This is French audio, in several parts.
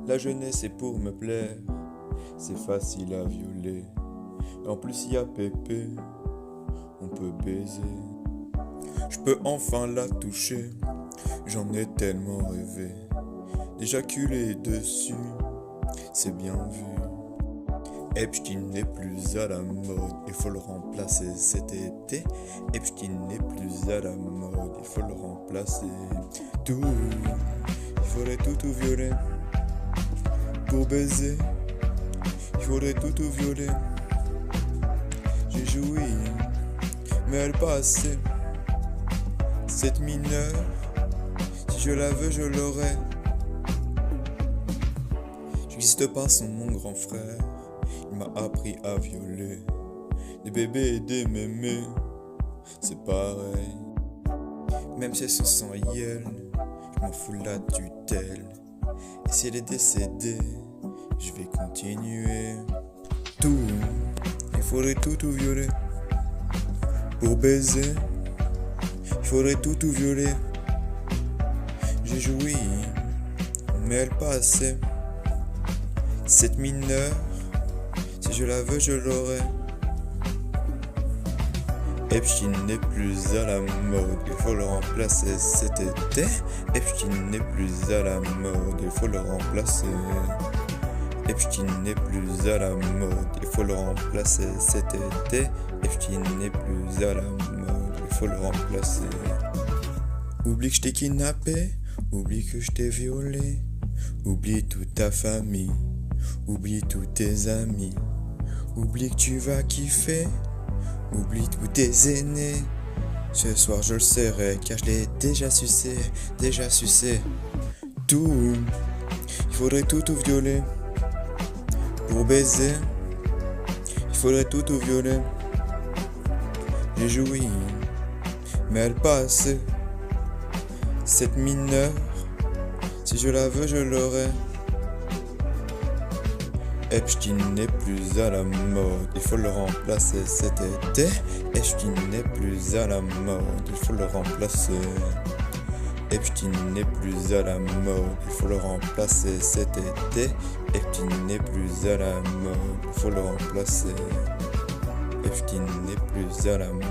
La jeunesse est pour me plaire, c'est facile à violer. En plus y a Pépé, on peut baiser. Je peux enfin la toucher, j'en ai tellement rêvé. D'éjaculer dessus, c'est bien vu. Epstein n'est plus à la mode, il faut le remplacer cet été. Epstein n'est plus à la mode, il faut le remplacer. Tout, il faudrait tout violer pour baiser. Il faudrait tout violer. J'ai joui, mais elle pas assez. Cette mineure, si je la veux, je l'aurai. J'existe pas sans mon grand frère. Il m'a appris à violer. Des bébés et des mémés, c'est pareil. Même si elles sont sans yel, je m'en fous la tutelle. Et si elle est décédée, je vais continuer. Tout, il faudrait tout violer pour baiser. Il faudrait tout violer. J'ai joui, mais elle pas assez. Cette mineure, si je la veux, je l'aurai. Epstein n'est plus à la mode, il faut le remplacer cet été. Epstein n'est plus à la mode, il faut le remplacer. Epstein n'est plus à la mode, il faut le remplacer cet été. Epstein n'est plus à la mode, il faut le remplacer. Oublie que je t'ai kidnappé, oublie que je t'ai violé. Oublie toute ta famille, oublie tous tes amis. Oublie que tu vas kiffer, oublie tous tes aînés. Ce soir je le serai, car je l'ai déjà sucé. Tout, il faudrait tout violer pour baiser. Il faudrait tout violer. J'ai joui, mais elle pas assez. Cette mineure, si je la veux, je l'aurai. Epstein n'est plus à la mode, il faut le remplacer cet été. Epstein n'est plus à la mode, il faut le remplacer. Epstein n'est plus à la mode, il faut le remplacer cet été. Epstein n'est plus à la mode, il faut le remplacer. Epstein n'est plus à la mode,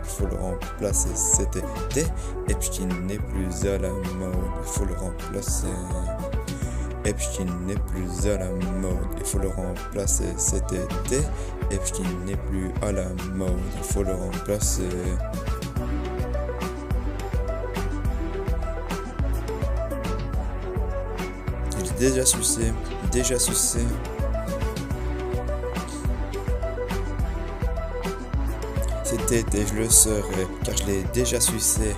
il faut le remplacer cet été. Epstein n'est plus à la mode, il faut le remplacer. Epstein n'est plus à la mode, il faut le remplacer cet été. Epstein n'est plus à la mode, il faut le remplacer. Il est déjà sucé. Cet été je le serai, car je l'ai déjà sucé.